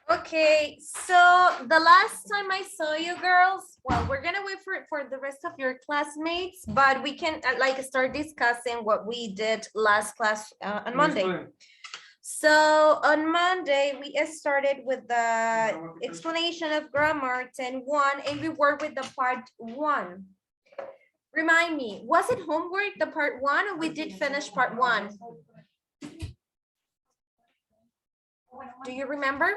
Okay, so the last time I saw you girls, well, we're gonna wait for the rest of your classmates, but we can like start discussing what we did last class on Monday. So on Monday, we started with the explanation of grammar 10-1, and we worked with the part 1. Remind me, was it homework, the part 1, or we did finish part 1? Do you remember?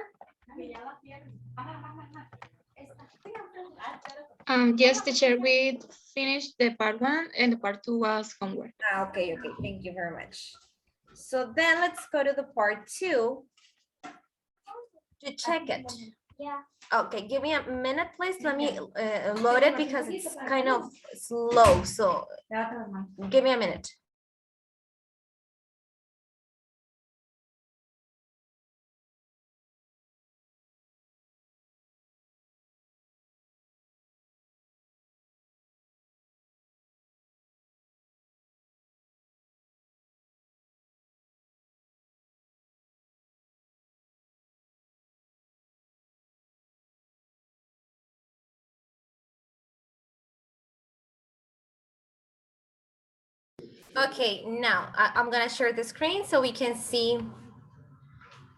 Yes, teacher, we finished the part 1 and the part 2 was homework. Okay, thank you very much. So then let's go to the part 2 to check it. Yeah. Okay, give me a minute, please. Let me load it because it's kind of slow. So give me a minute. Okay, now I'm gonna share the screen so we can see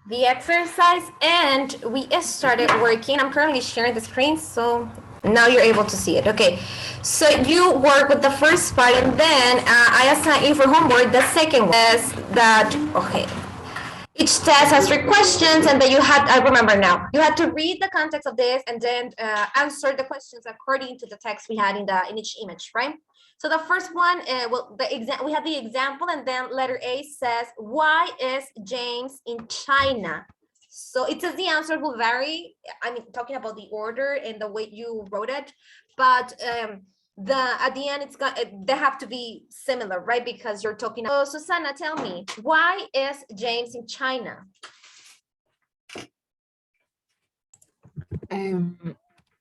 the exercise, and we started working. I'm currently sharing the screen, so now you're able to see it. Okay, so you work with the first part, and then I assign you for homework the second one is that, okay, each test has 3 questions, and then you had, I remember now, you had to read the context of this and then answer the questions according to the text we had in each image, right? So the first one, well, we have the example, and then letter A says, why is James in China? So it says the answer will vary. I mean, talking about the order and the way you wrote it, but at the end it's got, they have to be similar, right? Because you're talking. Oh, Susanna, tell me, why is James in China?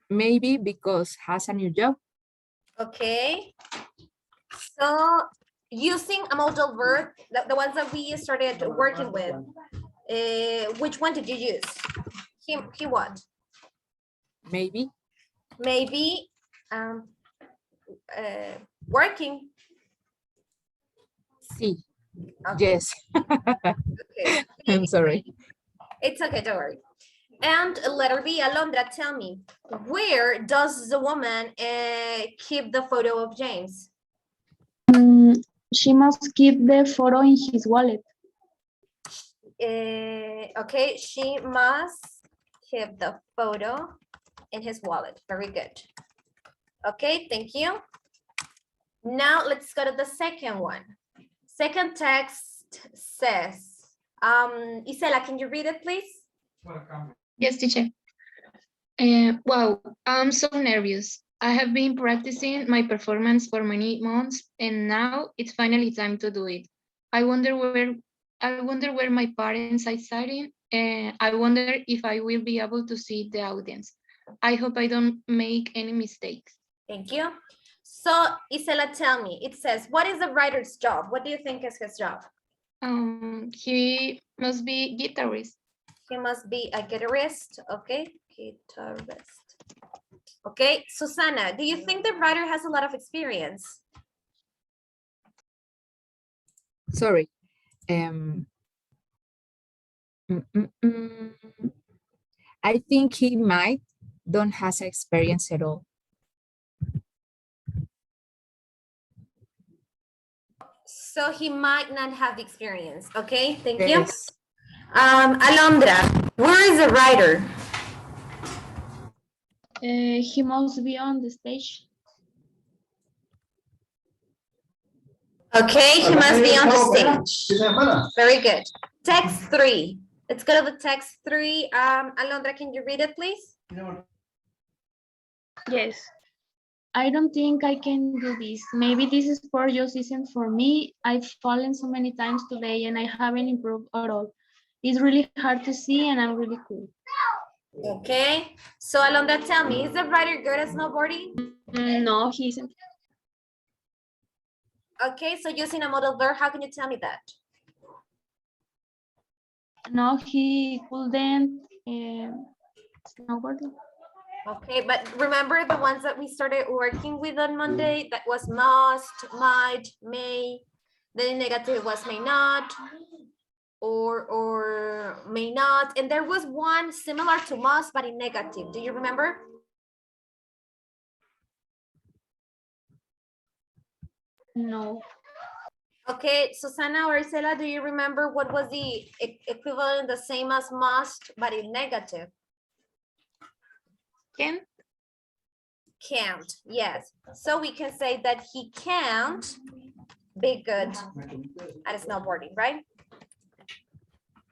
Maybe because has a new job. Okay, so using a modal verb, the ones that we started working with, which one did you use? He what? Maybe. Maybe working. Sí. Okay. Yes. Okay. I'm sorry. It's okay, don't worry. And letter B, Alondra, tell me, where does the woman keep the photo of James? She must keep the photo in his wallet. Okay, she must keep the photo in his wallet. Very good. Okay, thank you. Now let's go to the second one. Second text says, Isela, can you read it, please? Yes, teacher. Wow, I'm so nervous. I have been practicing my performance for many months, and now it's finally time to do it. I wonder where my parents are sitting, and I wonder if I will be able to see the audience. I hope I don't make any mistakes. Thank you. So, Isela, tell me, it says, what is the writer's job? What do you think is his job? He must be guitarist. He must be a guitarist, okay? Guitarist. Okay, Susanna, do you think the writer has a lot of experience? Sorry. I think he might don't has experience at all. So he might not have the experience, okay? Thank Yes. you. Alondra, where is the writer? He must be on the stage. Okay, he must be on the stage. Very good. Text 3. Let's go to the text 3. Alondra, can you read it, please? Yes. I don't think I can do this. Maybe this sport just isn't for me. I've fallen so many times today and I haven't improved at all. It's really hard to see and I'm really cool. Okay. So Alondra, tell me, is the writer good at snowboarding? No, he isn't. Okay, so using a modal verb, how can you tell me that? No, he couldn't Snowboarding. Okay, but remember the ones that we started working with on Monday? That was must, might, may. Then negative was may not, or may not. And there was one similar to must, but in negative. Do you remember? No. Okay, Susana or Isela, do you remember what was the equivalent, the same as must, but in negative? Can Can't, yes. So we can say that he can't be good at snowboarding, right?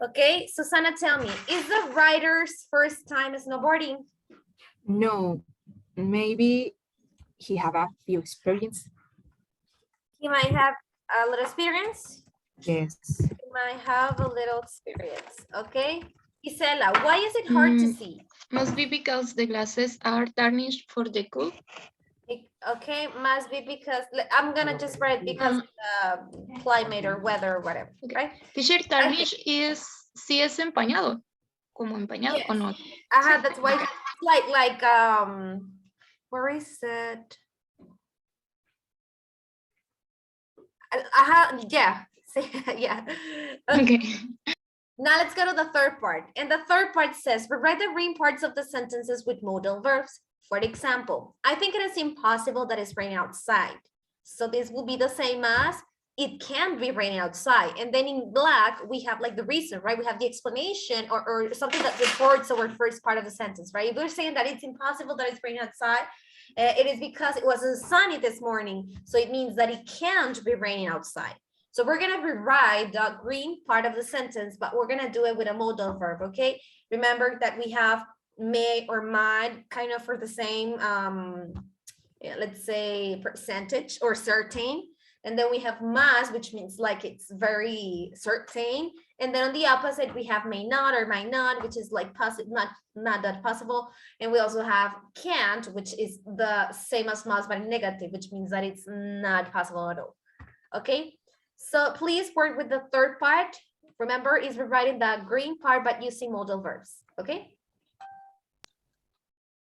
Okay, Susana, tell me, is the rider's first time snowboarding? No, maybe he have a few experience. He might have a little experience. Yes. He might have a little experience, okay? Isela, why is it hard to see? must be because the glasses are tarnished for the cool. Okay, must be because, I'm gonna just write because of the climate or weather or whatever, Okay. right? Teacher, tarnish is si es empañado, como empañado o Yes. no. That's why it's like, where is it? Yeah, yeah. Okay. Okay. Now let's go to the third part. And the third part says, rewrite the green parts of the sentences with modal verbs. For example, I think it is impossible that it's raining outside. So this will be the same as, it can be raining outside. And then in black, we have like the reason, right? We have the explanation or something that reports our first part of the sentence, right? If we're saying that it's impossible that it's raining outside, it is because it wasn't sunny this morning. So it means that it can't be raining outside. So we're gonna rewrite the green part of the sentence, but we're gonna do it with a modal verb, okay? Remember that we have may or might kind of for the same, yeah, let's say percentage or certain. And then we have must, which means like it's very certain. And then on the opposite, we have may not or might not, which is like possible, not that possible. And we also have can't, which is the same as must, but negative, which means that it's not possible at all. Okay, so please work with the third part. Remember, is rewriting the green part, but using modal verbs. Okay.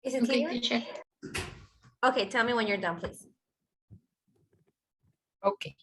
Is it Okay, clear? teacher. Okay, tell me when you're done, please. Okay.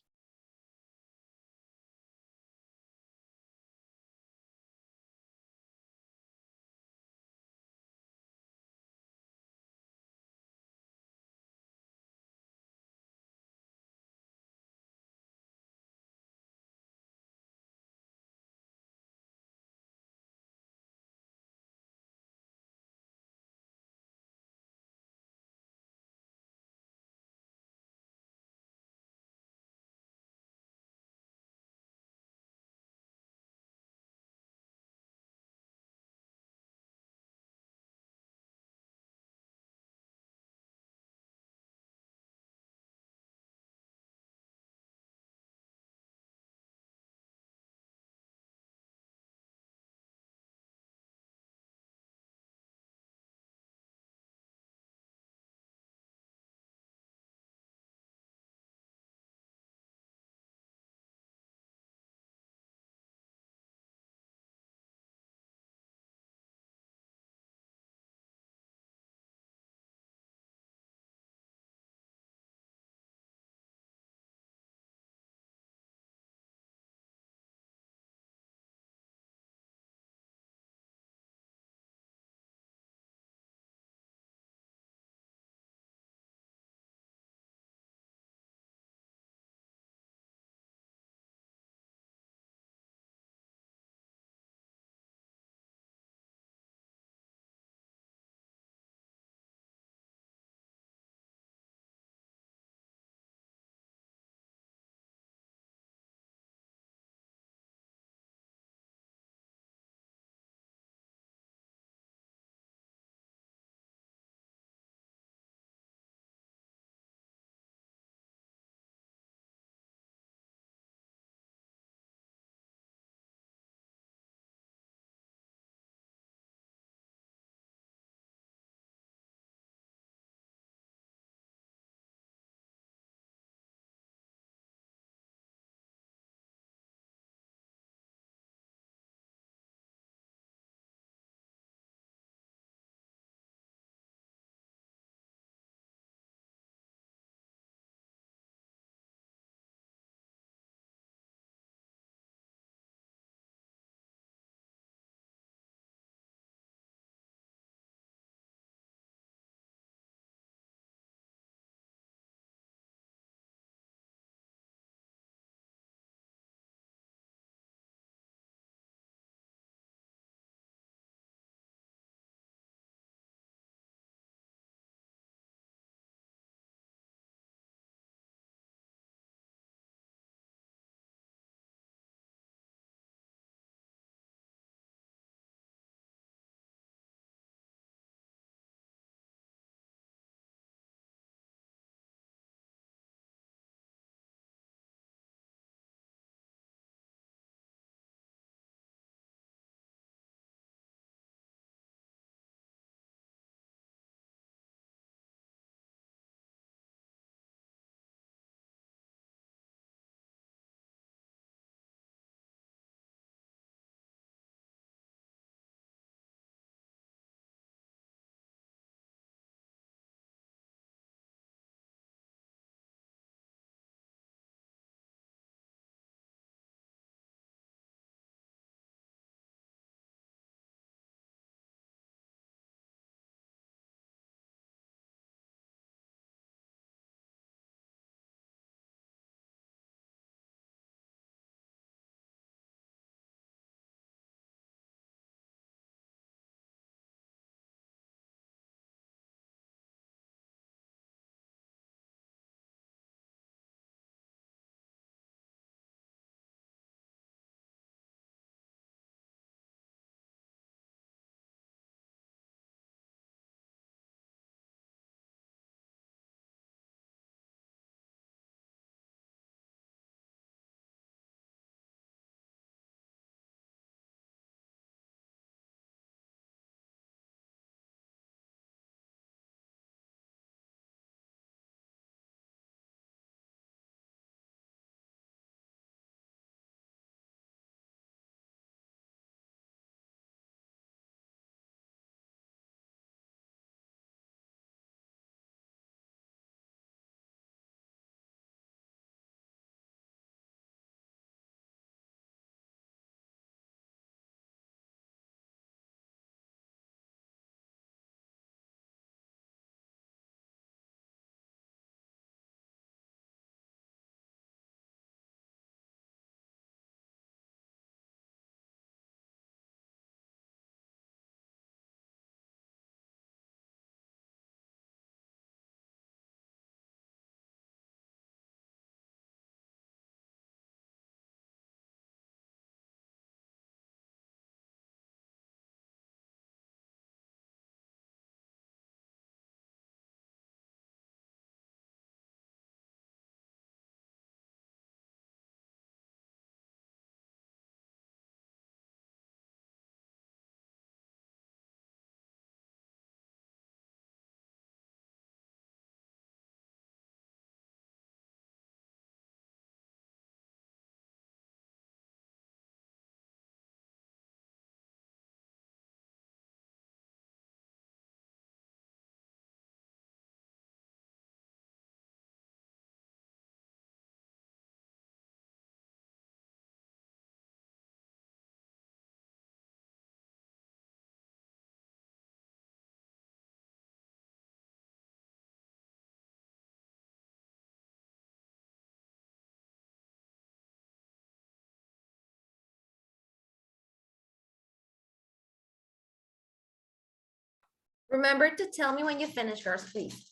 Remember to tell me when you finish yours, please.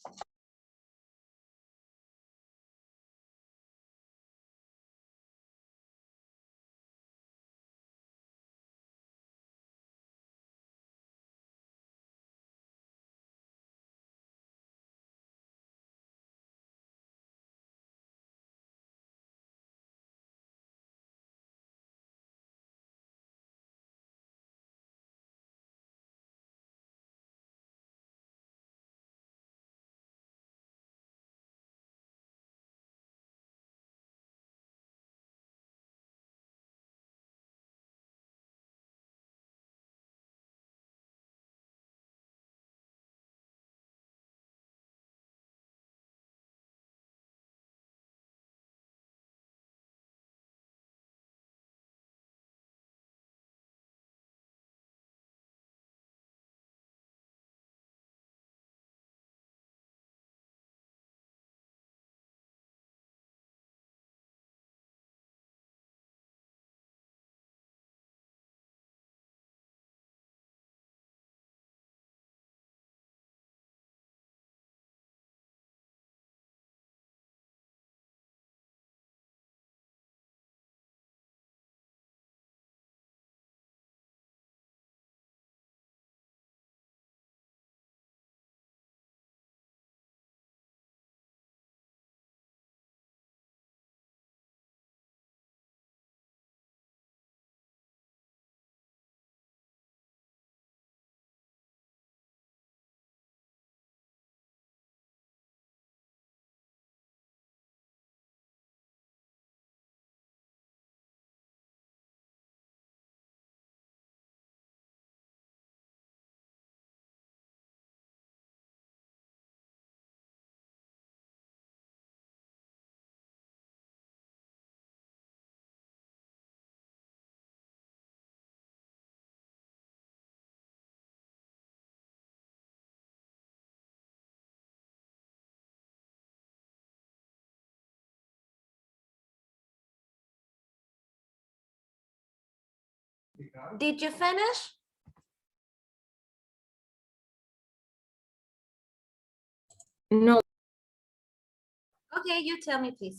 Did you finish? No, Okay, you tell me, please.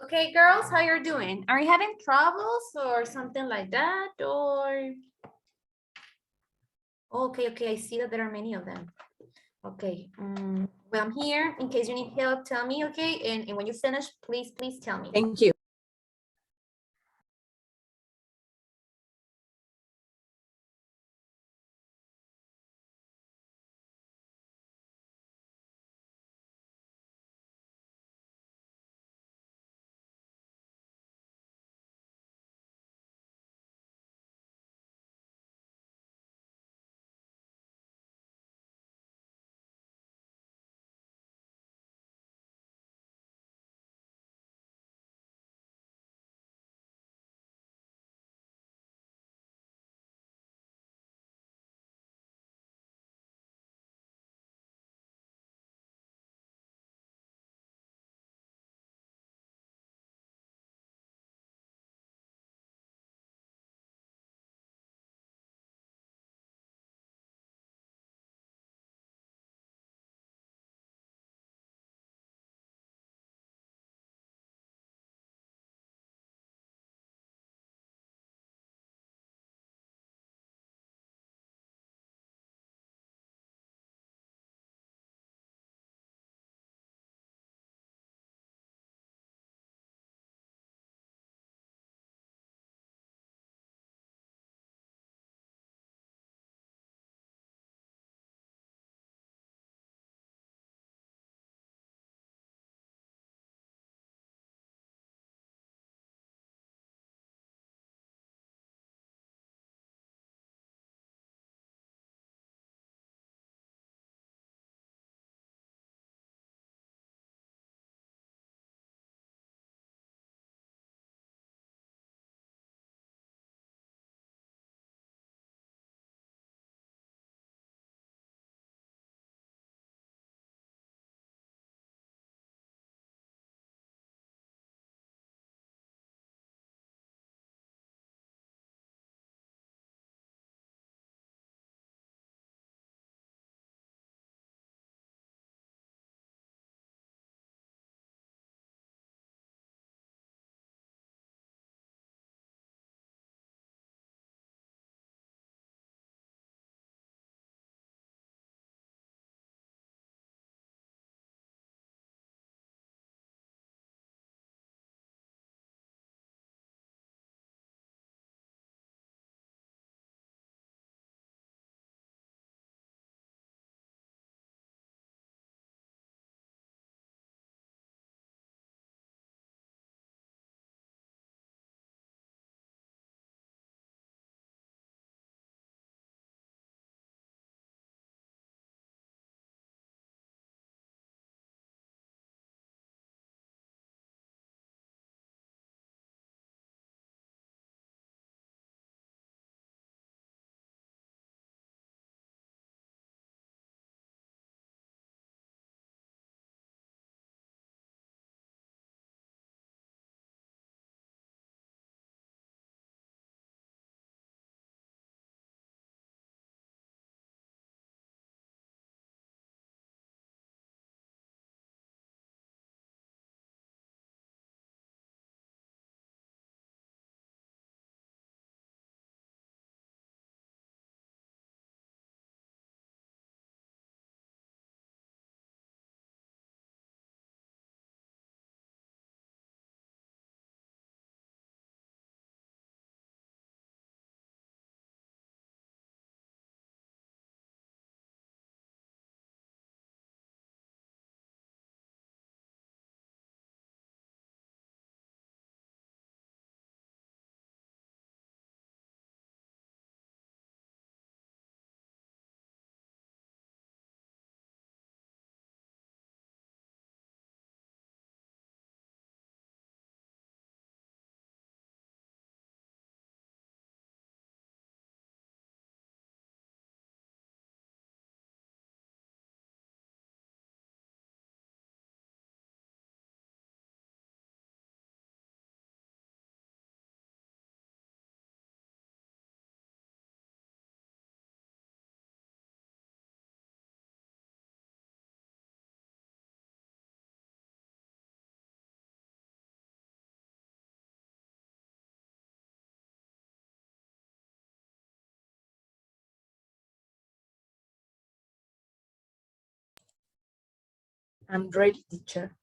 Okay, girls, how you're doing? Are you having troubles or something like that? Or okay, I see that there are many of them. Okay, well, I'm here in case you need help, tell me, okay? And when you finish, please tell me. Thank you. I'm ready, teacher.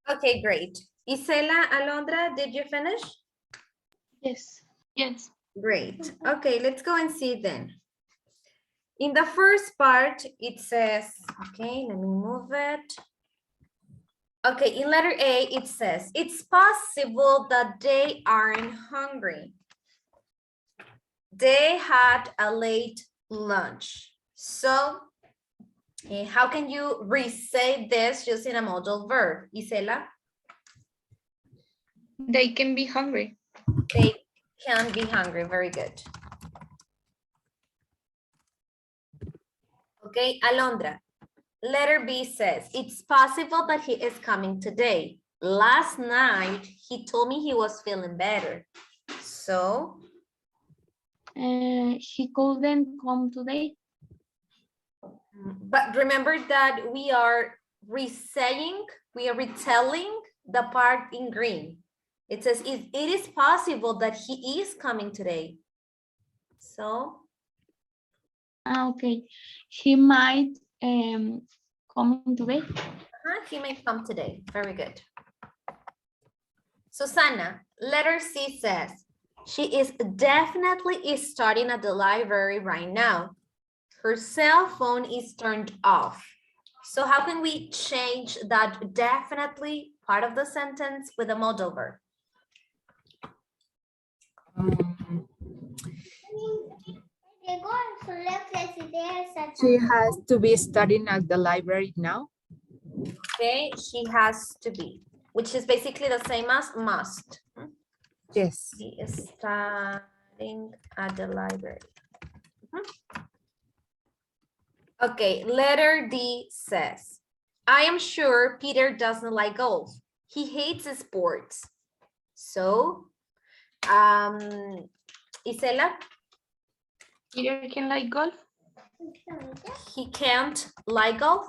Okay, great. Isela, Alondra, did you finish? Yes. Yes. Great. Okay, let's go and see then. In the first part, it says, okay, let me move it. Okay, in letter A, it says, it's possible that they aren't hungry. They had a late lunch. So, how can you re-say this using a modal verb, Isela? They can be hungry. They can be hungry. Very good. Okay, Alondra. Letter B says, it's possible that he is coming today. Last night, he told me he was feeling better. So, He couldn't come today. but remember that we are re-saying, we are retelling the part in green. It says, it is possible that he is coming today. So, Okay. He might come today. he may come today. Very good. Susanna, letter C says, she is definitely studying at the library right now. Her cell phone is turned off. So how can we change that definitely part of the sentence with a modal verb? She has to be studying at the library now. Okay, she has to be, which is basically the same as must. Yes. She is studying at the library. Okay, letter D says, I am sure Peter doesn't like golf. He hates sports. So, Isela, Peter can like golf. he can't like golf.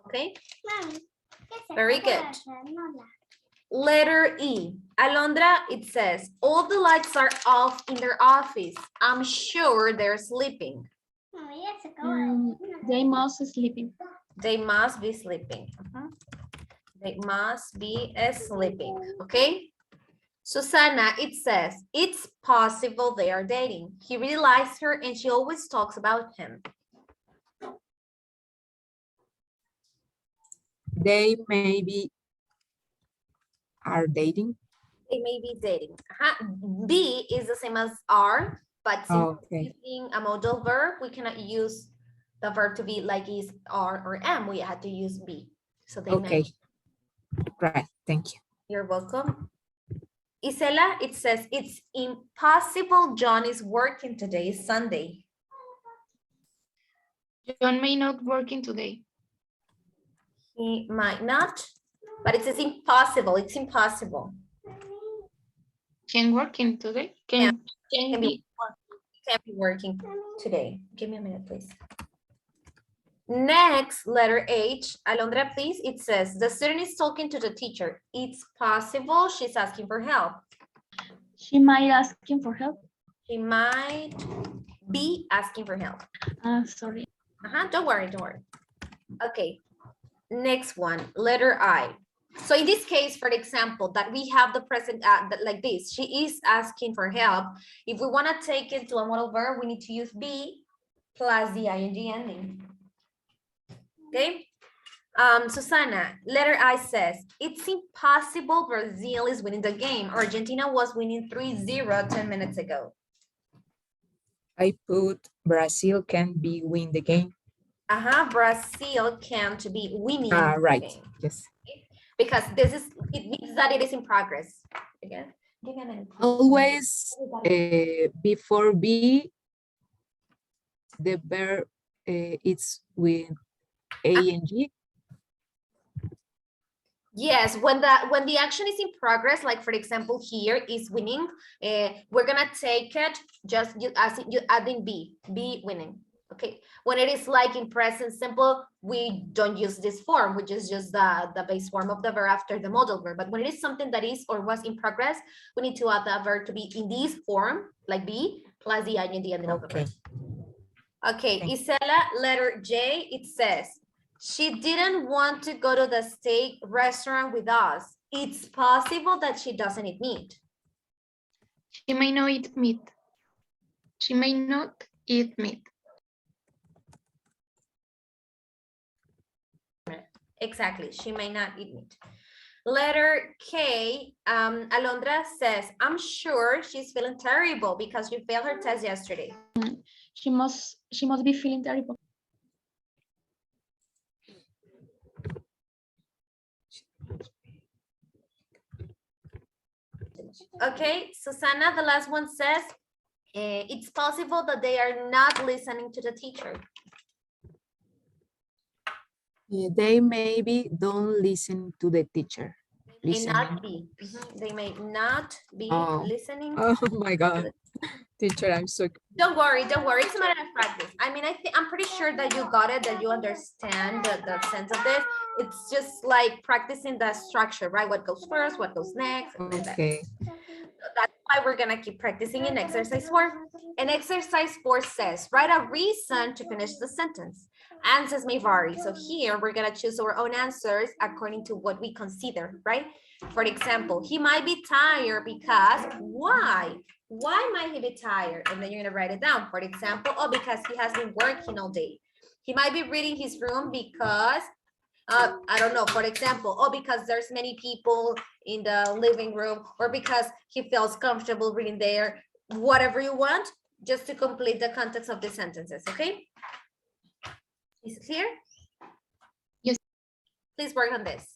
Okay, very good. Letter E, Alondra, it says, all the lights are off in their office. I'm sure they're sleeping. They must sleeping. They must be sleeping. They must be sleeping, okay? Susanna, it says, it's possible they are dating. He really likes her and she always talks about him. They maybe are dating. They may be dating. Be is the same as are, but since Okay. using a modal verb, we cannot use the verb to be like is, are, or am. We had to use be. So they Okay. may. Right. Thank you. You're welcome. Isela, it says, it's impossible John is working today, it's Sunday. John may not working today. He might not, but it says impossible, it's impossible. Can working today. Can be. Can't be working today. Give me a minute, please. Next, letter H, Alondra, please. It says, the student is talking to the teacher. It's possible she's asking for help. She might ask him for help. She might be asking for help. Sorry. Don't worry, don't worry. Okay, next one, letter I. So in this case, for example, that we have the present like this, she is asking for help. If we want to take it to a modal verb, we need to use be plus the ing ending. Okay. Susanna, letter I says, it's impossible Brazil is winning the game. Argentina was winning 3-0 10 minutes ago. I put Brazil can be win the game. Brazil can't be winning. Right. Yes. Because it means that it is in progress. Again, give me a minute. Always before be, the verb it's with ing. Yes, when the action is in progress, like for example here is winning, we're gonna take it just as you adding be winning. Okay, when it is like in present simple, we don't use this form, which is just the base form of the verb after the modal verb. But when it is something that is or was in progress, we need to add that verb to be in this form, like be, plus the ing ending of the Okay. verb. Okay, Okay. Isela, letter J, it says, she didn't want to go to the steak restaurant with us. It's possible that she doesn't eat meat. She may not eat meat. She may not eat meat. Exactly, she may not eat meat. Letter K, Alondra says, I'm sure she's feeling terrible because she failed her test yesterday. She must be feeling terrible. Okay, Susanna, the last one says, it's possible that they are not listening to the teacher. They maybe don't listen to the teacher. May Listening. not be. They may not be Oh. listening. Oh my God. Teacher, I'm so. Don't worry, don't worry. It's a matter of practice. I mean, I'm pretty sure that you got it, that you understand the sense of this. It's just like practicing the structure, right? What goes first, what goes next. And then that. Okay. That's why we're gonna keep practicing in exercise 4. And exercise 4 says, write a reason to finish the sentence. Answers may vary. So here we're gonna choose our own answers according to what we consider, right? For example, he might be tired because why? Why might he be tired? And then you're gonna write it down. For example, oh, because he has been working all day. He might be reading his room because I don't know, for example, oh, because there's many people in the living room, or because he feels comfortable reading there, whatever you want, just to complete the context of the sentences, okay? Is it clear? Yes. Please work on this.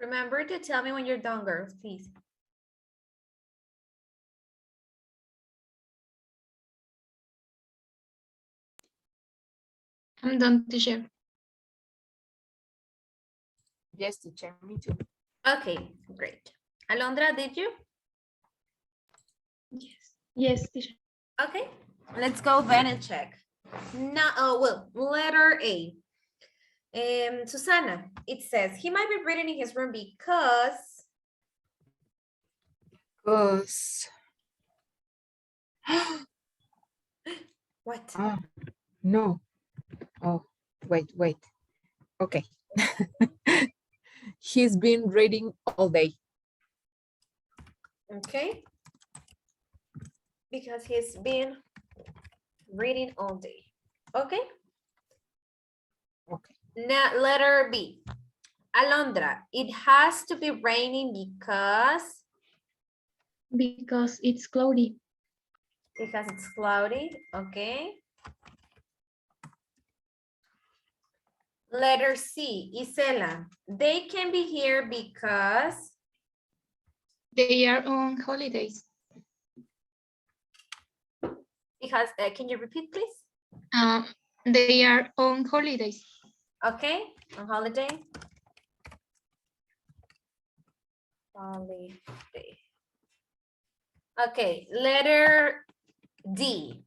Remember to tell me when you're done, girls, please. I'm done, teacher. Yes, teacher, me too. Okay, great. Alondra, did you? Yes. Yes, teacher. Okay, let's go then and check. Now, oh, well, letter A. Susana, it says he might be reading in his room because Because what? no. Oh, wait. Okay. He's been reading all day. Okay, because he's been reading all day. Okay. Okay. Now, letter B. Alondra, it has to be raining because Because it's cloudy. it's cloudy. Okay. Letter C. Isela, they can be here because They are on holidays. can you repeat, please? They are on holidays. Okay, on holiday. Holiday. Okay, letter D.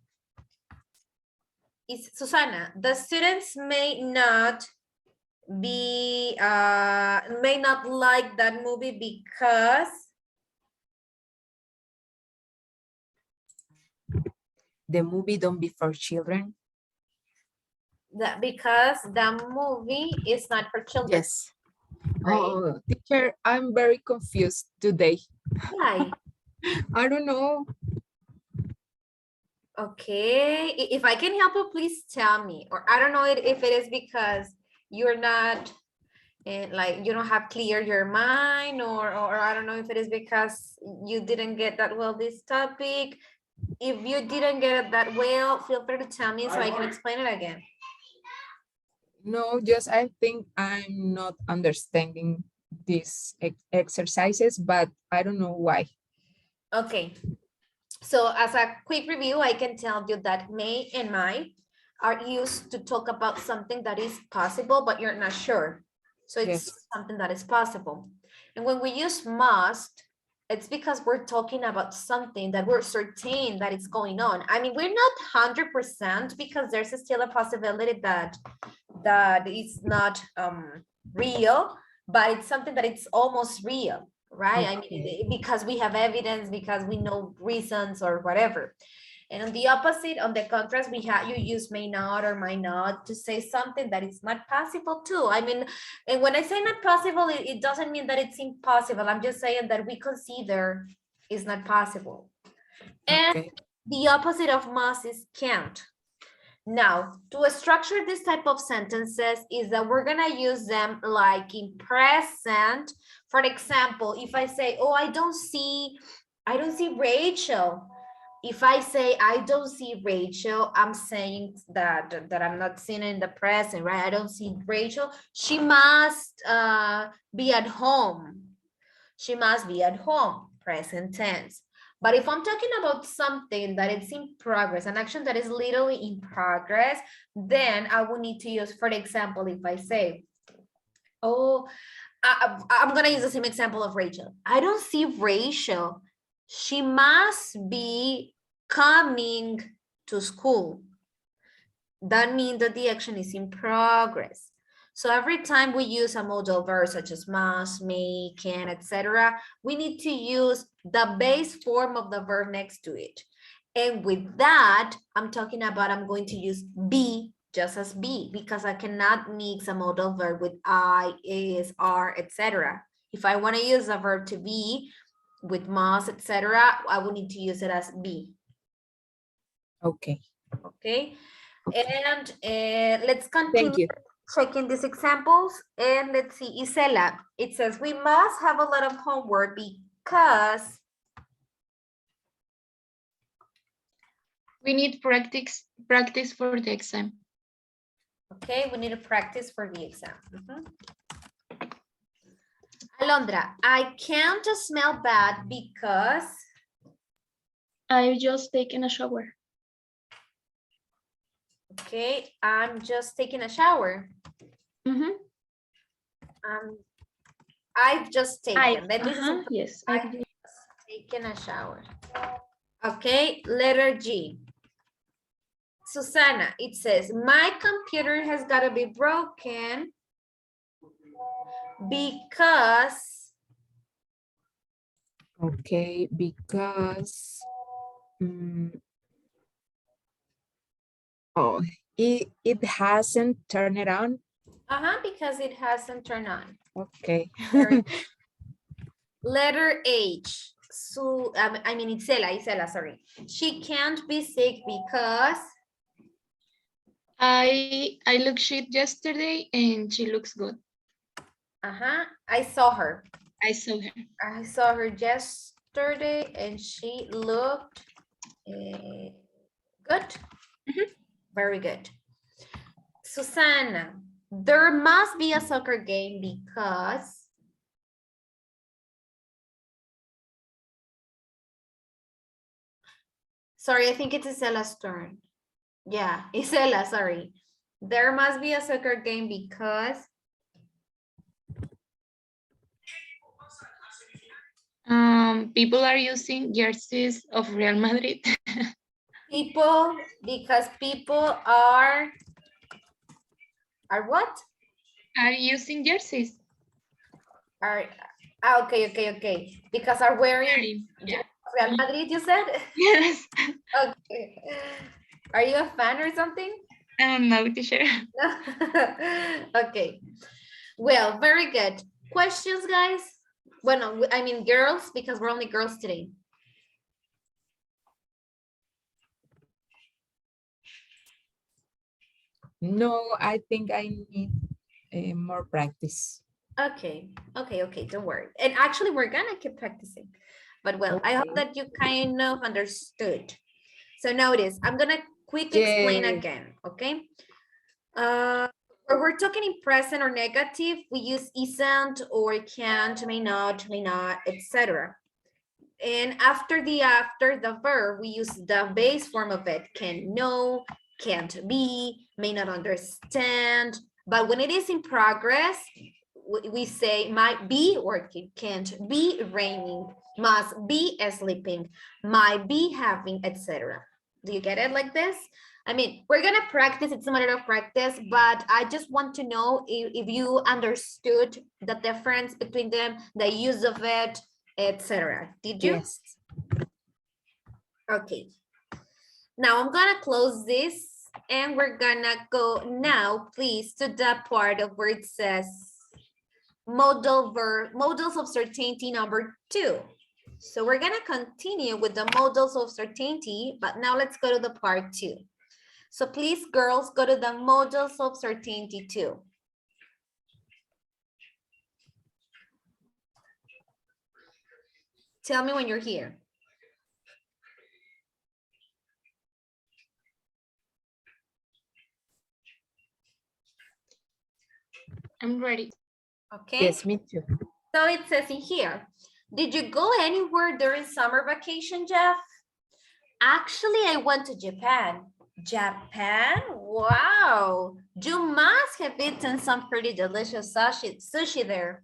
Is Susana, the students may not like that movie because The movie don't be for children. the movie is not for children. Yes. Right? Oh, teacher, I'm very confused today. Why? I don't know. Okay, if I can help you, please tell me. Or I don't know if it is because you're not like you don't have clear your mind, or I don't know if it is because you didn't get that well this topic. If you didn't get it that well, feel free to tell me so I can explain it again. No, just I think I'm not understanding these exercises, but I don't know why. Okay, so as a quick review, I can tell you that may and might are used to talk about something that is possible, but you're not sure. So it's Yes. something that is possible. And when we use must, it's because we're talking about something that we're certain that it's going on. I mean, we're not 100% because there's still a possibility that it's not real, but it's something that it's almost real, right? I mean, because we have evidence, because we know reasons or whatever. And on the opposite, on the contrast, we have you use may not or might not to say something that is not possible too. I mean, and when I say not possible, it doesn't mean that it's impossible. I'm just saying that we consider is not possible. And Okay. the opposite of must is can't. Now, to structure this type of sentences is that we're gonna use them like in present. For example, if I say, oh, I don't see Rachel. If I say I don't see Rachel, I'm saying that I'm not seeing it in the present, right? I don't see Rachel. She must be at home. She must be at home, present tense. But if I'm talking about something that is in progress, an action that is literally in progress, then I will need to use, for example, if I say, oh, I'm going to use the same example of Rachel. I don't see Rachel. She must be coming to school. That means that the action is in progress. So every time we use a modal verb such as must, may, can, etc., we need to use the base form of the verb next to it. And with that, I'm talking about I'm going to use be just as be because I cannot mix a modal verb with I, is, are, etc. If I want to use a verb to be with must, etc., I will need to use it as be. Okay. Okay. And let's continue. Thank you. Checking these examples, and let's see, Isela, it says we must have a lot of homework because we need practice for the exam. Okay, we need to practice for the exam. Alondra, I can't smell bad because. I've just taken a shower. Okay, I'm just taking a shower. Mhm. I've just taken. Then this is Yes, I've just taken a shower. Okay, letter G. Susana, it says, my computer has got to be broken because. Okay, because oh, it hasn't turned it on. Because it hasn't turned on. Okay. Letter H. So, I mean, Isela, sorry. She can't be sick because. I looked shit yesterday and she looks good. I saw her. I saw her. I saw her yesterday and she looked good. Very good. Susana, there must be a soccer game because. Sorry, I think it's Isela's turn. Yeah, Isela, sorry. There must be a soccer game because. People are using jerseys of Real Madrid. Because people are what? Are using jerseys. Are okay. Because are wearing Yeah. Real Madrid, you said? Yes. Okay. Are you a fan or something? No, teacher. Okay. Well, very good. Questions, guys? Well, no, I mean girls, because we're only girls today. No, I think I need more practice. Okay, don't worry. And actually, we're gonna keep practicing. But well, I hope Okay. that you kind of understood. So notice, I'm gonna quickly explain Yes. again, okay? Where we're talking in present or negative, we use isn't or can't, may not, etc. And after the verb, we use the base form of it. Can know, can't be, may not understand. But when it is in progress, we say might be or can't be raining, must be sleeping, might be having, etc. Do you get it like this? I mean, we're gonna practice, it's a matter of practice, but I just want to know if you understood the difference between them, the use of it, etc. Did you? Yes. Okay. Now I'm gonna close this and we're gonna go now, please, to the part of where it says modals of certainty number 2. So we're gonna continue with the modals of certainty, but now let's go to the part 2. So please, girls, go to the modals of certainty 2. Tell me when you're here. I'm ready. Okay. Yes, me too. So it says in here, did you go anywhere during summer vacation, Jeff? Actually, I went to Japan. Japan? Wow. You must have eaten some pretty delicious sushi there.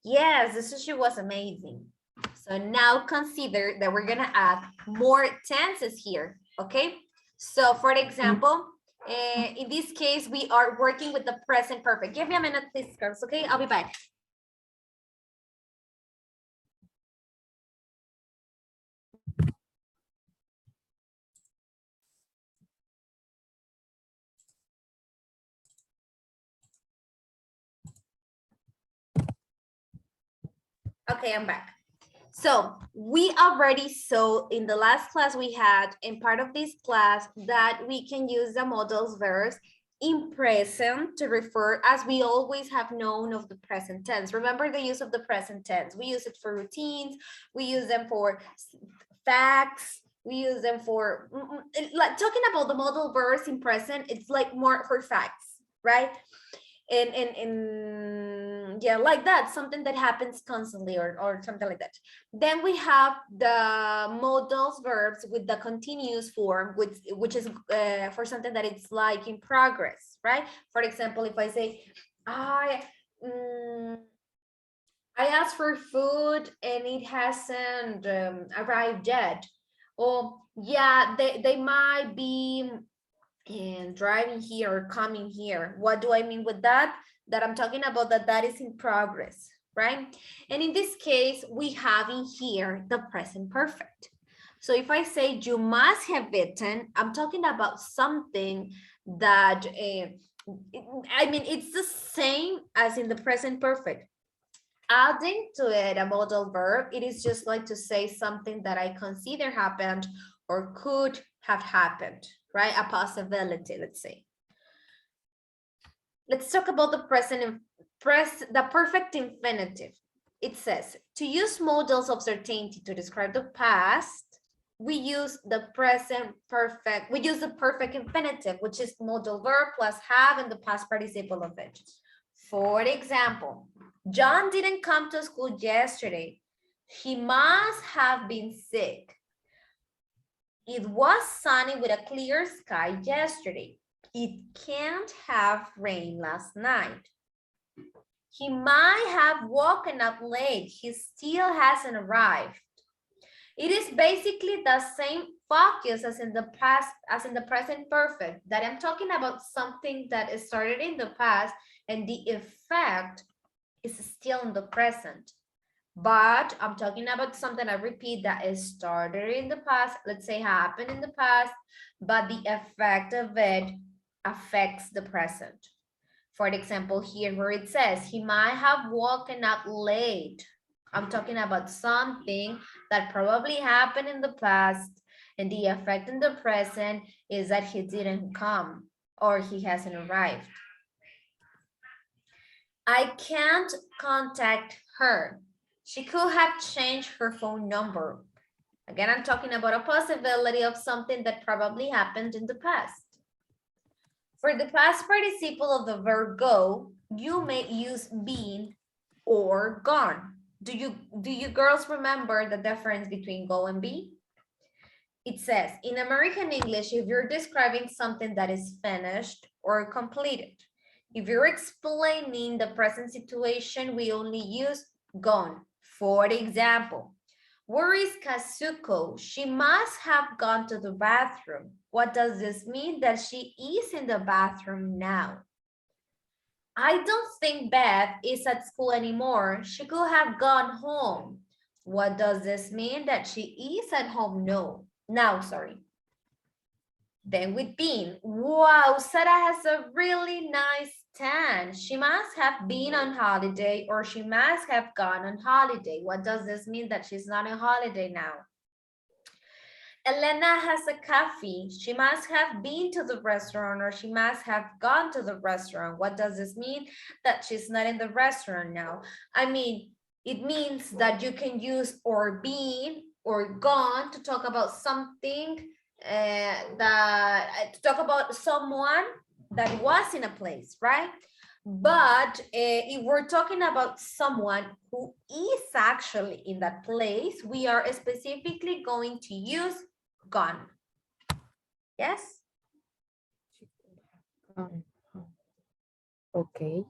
Yes, the sushi was amazing. So now consider that we're gonna add more tenses here, okay? So for example, in this case, we are working with the present perfect. Give me a minute, please, girls, okay? I'll be back. Okay, I'm back. So we already saw in the last class we had, in part of this class, that we can use the modals verbs in present to refer, as we always have known, of the present tense. Remember the use of the present tense. We use it for routines. We use them for facts. We use them for, like talking about the modal verbs in present, it's like more for facts, right? yeah, like that, something that happens constantly or something like that. Then we have the modal verbs with the continuous form, which is for something that it's like in progress, right? For example, if I say, I asked for food and it hasn't arrived yet. Or yeah, they might be driving here or coming here. What do I mean with that? That I'm talking about that is in progress, right? And in this case, we have in here the present perfect. So if I say you must have eaten, I'm talking about something that, I mean, it's the same as in the present perfect. Adding to it a modal verb, it is just like to say something that I consider happened or could have happened, right? A possibility, let's say. Let's talk about the the perfect infinitive. It says, to use modals of certainty to describe the past, we use the present perfect, we use the perfect infinitive, which is modal verb plus have and the past participle of it. For example, John didn't come to school yesterday. He must have been sick. It was sunny with a clear sky yesterday. It can't have rained last night. He might have woken up late. He still hasn't arrived. It is basically the same focus as in the past, as in the present perfect, that I'm talking about something that started in the past and the effect is still in the present. But I'm talking about something, I repeat, that is started in the past, let's say happened in the past, but the effect of it affects the present. For example, here where it says, he might have woken up late. I'm talking about something that probably happened in the past, and the effect in the present is that he didn't come or he hasn't arrived. I can't contact her. She could have changed her phone number. Again, I'm talking about a possibility of something that probably happened in the past. For the past participle of the verb go, you may use been or gone. Do you girls remember the difference between go and be? It says, in American English, if you're describing something that is finished or completed, if you're explaining the present situation, we only use gone. For example, where is Kazuko? She must have gone to the bathroom. What does this mean? That she is in the bathroom now. I don't think Beth is at school anymore. She could have gone home. What does this mean? That she is at home? No. Now, sorry. Then with been, wow, Sarah has a really nice tan. She must have been on holiday or she must have gone on holiday. What does this mean? That she's not on holiday now. Elena has a coffee. She must have been to the restaurant or she must have gone to the restaurant. What does this mean? That she's not in the restaurant now. I mean, it means that you can use or been or gone to talk about something to talk about someone that was in a place, right? But if we're talking about someone who is actually in that place, we are specifically going to use gone. Yes? Okay.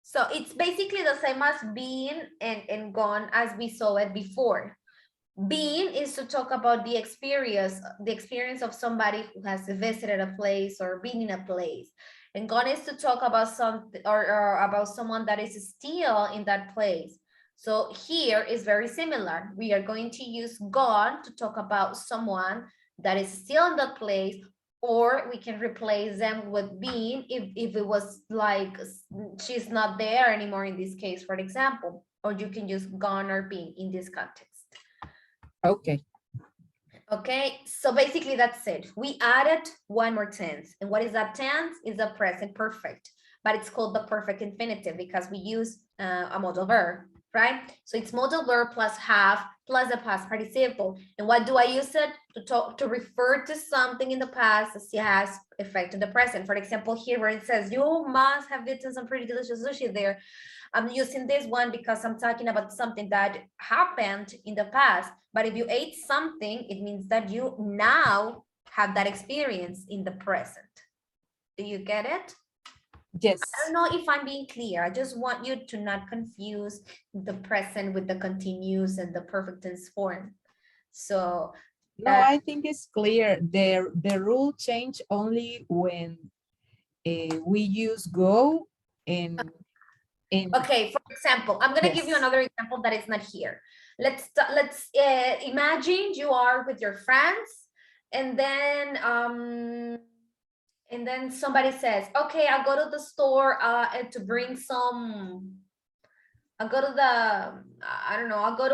So it's basically the same as being and gone as we saw it before. Being is to talk about the experience of somebody who has visited a place or been in a place. And gone is to talk about something or about someone that is still in that place. So here is very similar. We are going to use gone to talk about someone that is still in that place, or we can replace them with being if it was like she's not there anymore in this case, for example, or you can use gone or been in this context. Okay. Okay, so basically that's it. We added one more tense. And what is that tense? It's the present perfect, but it's called the perfect infinitive because we use a modal verb. right? So it's modal verb plus have plus the past participle. And what do I use it? To refer to something in the past that has effect in the present. For example, here where it says, you must have eaten some pretty delicious sushi there. I'm using this one because I'm talking about something that happened in the past. But if you ate something, it means that you now have that experience in the present. Do you get it? Yes. I don't know if I'm being clear. I just want you to not confuse the present with the continuous and the perfect tense form. So No, I think it's clear. The rule change only when we use go and okay, for example, I'm gonna give you Yes. another example that is not here. Let's imagine you are with your friends, and then somebody says, okay, I'll go to the store to bring some. I'll go to the I don't know. I'll go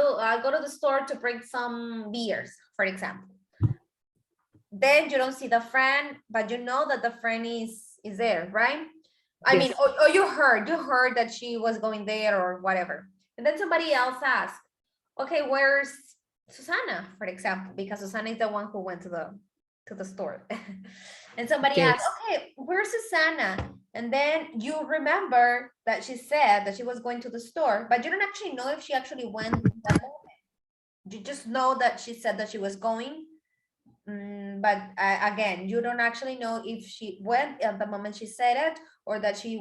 to the store to bring some beers, for example. Then you don't see the friend, but you know that the friend is there, right? I mean, Yes. or you heard that she was going there or whatever. And then somebody else asked, okay, where's Susana, for example, because Susana is the one who went to the store. And somebody Yes. asked, okay, where's Susana? And then you remember that she said that she was going to the store, but you don't actually know if she actually went in that moment. You just know that she said that she was going. But again, you don't actually know if she went at the moment she said it, or that she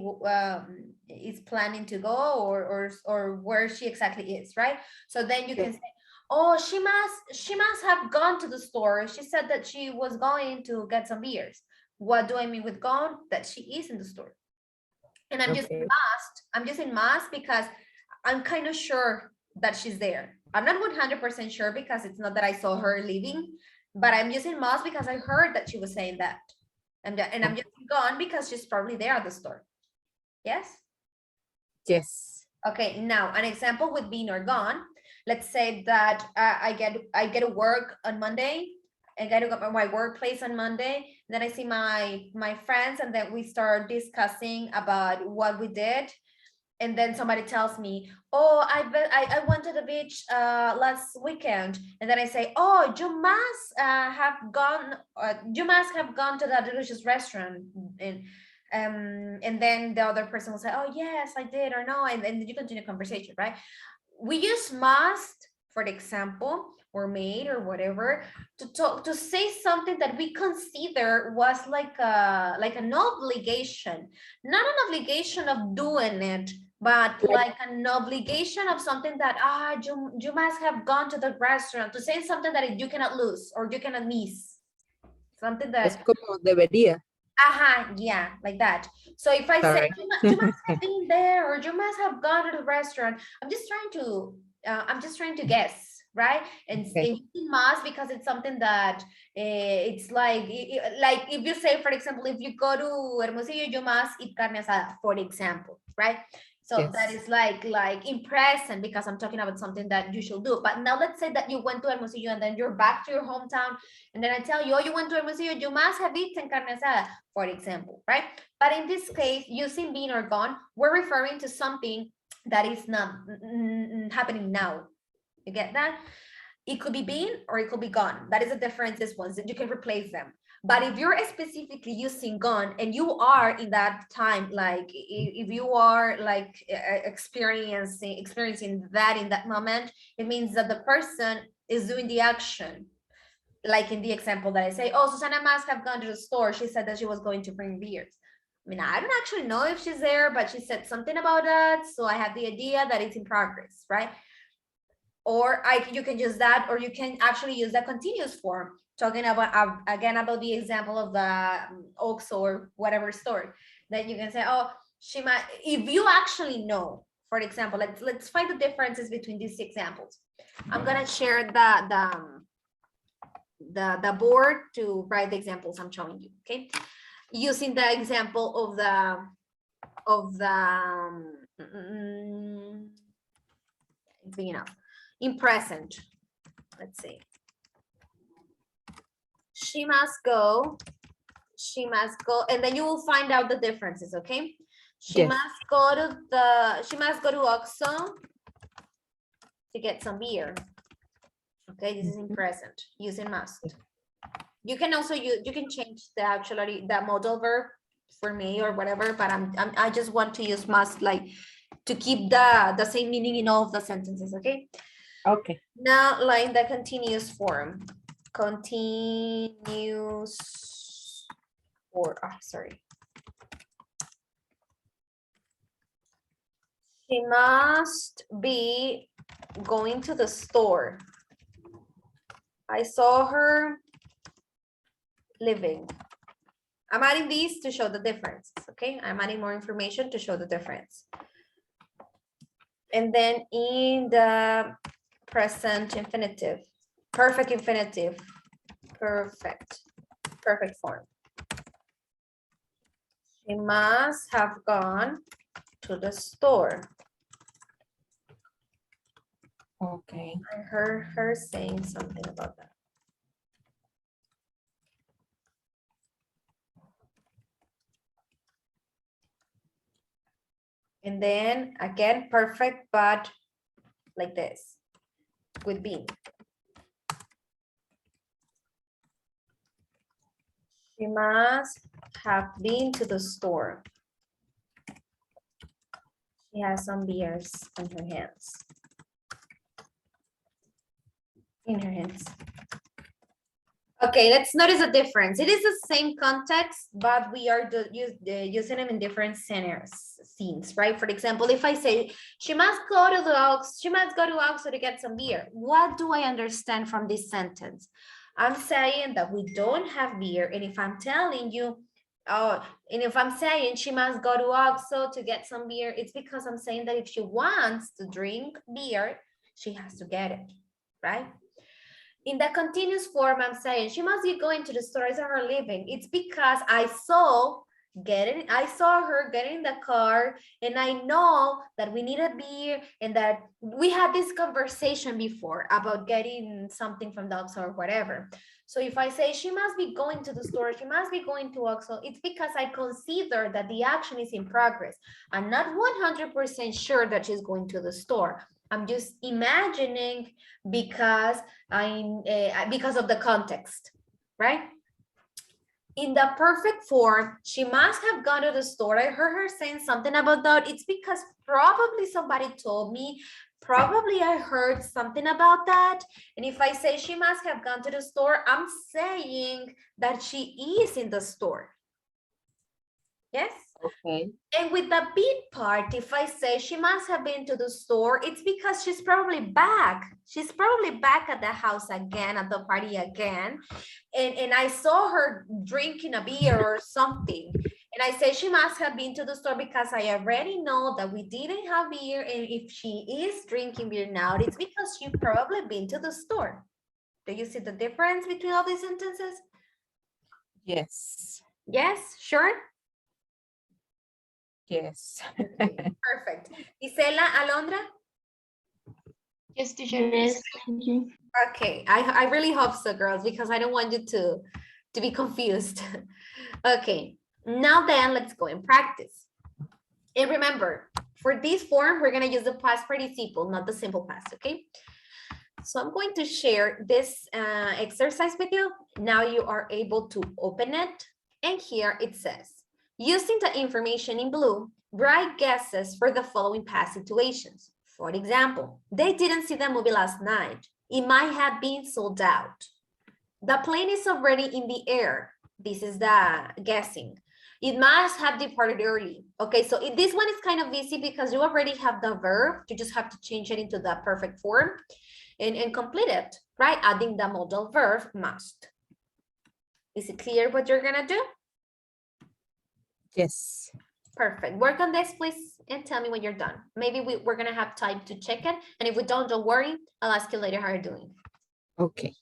is planning to go, or where she exactly is, right? So then you can say, oh, she must have gone to the store. She said that she was going to get some beers. What do I mean with gone? That she is in the store. And I'm using must. I'm using must because I'm kind of sure that she's there. I'm not 100% sure because it's not that I saw her leaving, but I'm using must because I heard that she was saying that. And I'm using gone because she's probably there at the store. Yes? Yes. Okay, now an example with being or gone. Let's say that I get to work on Monday. I get to go to my workplace on Monday. Then I see my friends, and then we start discussing about what we did. And then somebody tells me, oh, I went to the beach last weekend. And then I say, oh, you must have gone to that delicious restaurant. And then the other person will say, oh, yes, I did, or no. And then you continue conversation, right? We use must, for example, or made or whatever, to say something that we consider was like an obligation, not an obligation of doing it, but like an obligation of something that you must have gone to the restaurant, to say something that you cannot lose or you cannot miss, something that Es como debería. yeah, like that. So if I say you must have been there, or you must have gone to the restaurant, I'm just trying to guess, right? And using must because it's something that it's like if you say, for example, if you go to Hermosillo, you must eat carne asada, for example, right? So that is like in present because I'm talking about something that you should do. But now let's say that you went to Hermosillo and then you're back to your hometown, and then I tell you, oh, you went to Hermosillo, you must have eaten carne asada, for example, right? But in this case, using been or gone, we're referring to something that is not happening now. You get that? It could be been or it could be gone. That is the difference. This ones that you can replace them. But if you're specifically using gone and you are in that time, like if you are like experiencing that in that moment, it means that the person is doing the action. Like in the example that I say, oh, Susana must have gone to the store. She said that she was going to bring beers. I mean, I don't actually know if she's there, but she said something about that. So I have the idea that it's in progress, right? Or you can use that, or you can actually use the continuous form, talking about again about the example of the Oaks or whatever store, that you can say, oh, she might, if you actually know, for example, let's find the differences between these examples. I'm gonna share the board to write the examples I'm showing you, okay? Using the example of the in present, let's see. She must go, and then you will find out the differences, okay? She must go to OXXO to get some beer. Okay, this is in present, using must. You can also use, you can change the actually, the modal verb for me or whatever, but I just want to use must, like to keep the same meaning in all of the sentences, okay? Okay. Now, like the continuous form. Continuous or, sorry. She must be going to the store. I saw her living. I'm adding these to show the difference, okay? I'm adding more information to show the difference. And then in the present infinitive, perfect infinitive, perfect form. She must have gone to the store. Okay. I heard her saying something about that. And then again, perfect, but like this, with being. She must have been to the store. She has some beers in her hands. In her hands. Okay, let's notice a difference. It is the same context, but we are using them in different scenes, right? For example, if I say, she must go to Oxford to get some beer. What do I understand from this sentence? I'm saying that we don't have beer, and if I'm telling you, and if I'm saying she must go to Oxford to get some beer, it's because I'm saying that if she wants to drink beer, she has to get it, right? In the continuous form, I'm saying she must be going to the store as her living. It's because I saw her getting in the car, and I know that we need a beer, and that we had this conversation before about getting something from the Oxxo or whatever. So if I say she must be going to the store, she must be going to Oxxo, it's because I consider that the action is in progress. I'm not 100% sure that she's going to the store. I'm just imagining because because of the context, right? In the perfect form, she must have gone to the store. I heard her saying something about that. It's because probably somebody told me, probably I heard something about that. And if I say she must have gone to the store, I'm saying that she is in the store. Yes? Okay. And with the be part, if I say she must have been to the store, it's because she's probably back. She's probably back at the house again, at the party again. And I saw her drinking a beer or something. And I say she must have been to the store because I already know that we didn't have beer. And if she is drinking beer now, it's because she probably been to the store. Do you see the difference between all these sentences? Yes. Yes, sure. Yes. Perfect. Isela, Alondra? Yes, teacher. Yes, thank you. Okay, I really hope so, girls, because I don't want you to be confused. Okay, now then, let's go and practice. And remember, for this form, we're going to use the past participle, not the simple past, okay? So I'm going to share this exercise with you. Now you are able to open it. And here it says, using the information in blue, write guesses for the following past situations. For example, they didn't see the movie last night. It might have been sold out. The plane is already in the air. This is the guessing. It must have departed early. Okay, so this one is kind of easy because you already have the verb. You just have to change it into the perfect form and complete it, right? Adding the modal verb must. Is it clear what you're gonna do? Yes. Perfect. Work on this, please, and tell me when you're done. Maybe we're gonna have time to check it. And if we don't worry. I'll ask you later how you're doing. Okay.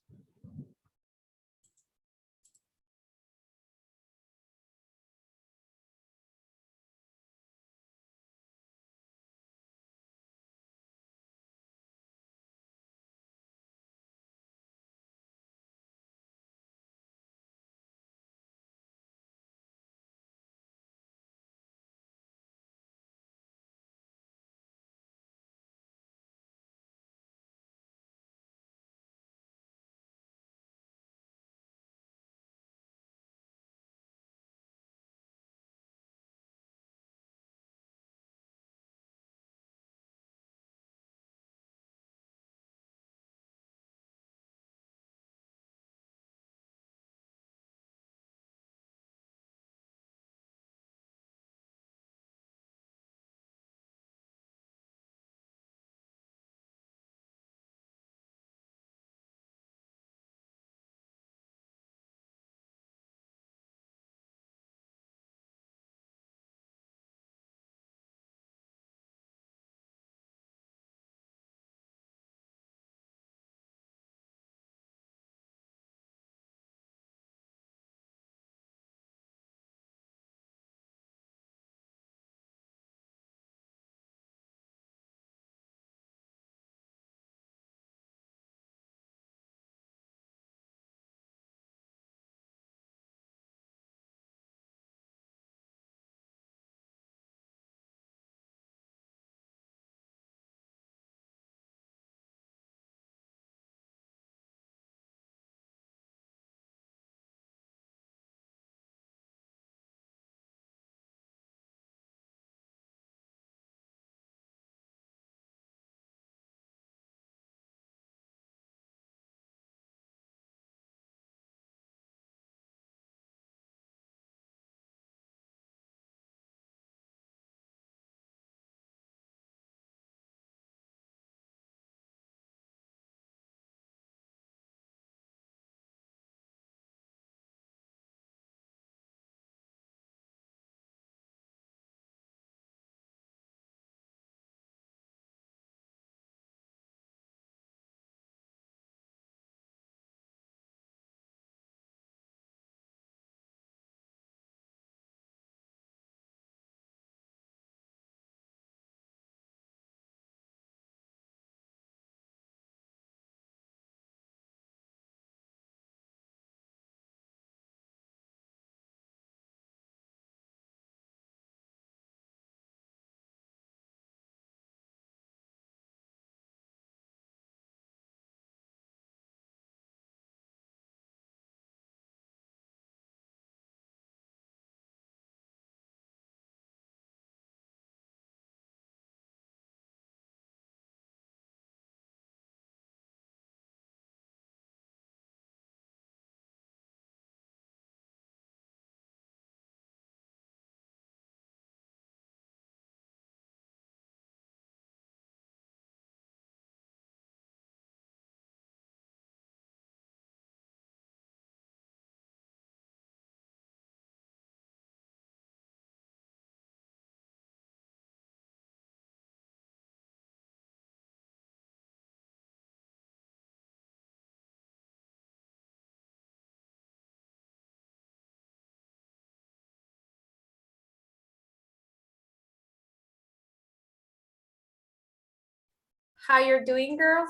how you're doing, girls?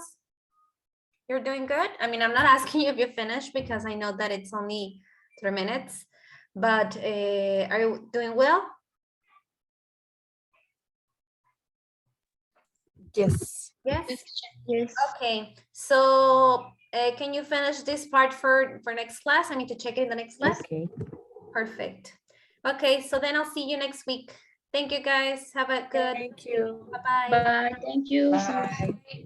You're doing good? I mean, I'm not asking you if you finished because I know that it's only 3 minutes, but are you doing well? Yes. Yes. Yes, teacher. Yes. Okay, so can you finish this part for next class? I need to check it in the next class. Okay. Perfect. Okay, so then I'll see you next week. Thank you guys. Have a good Thank you. bye-bye. Bye. Thank you so much. Bye.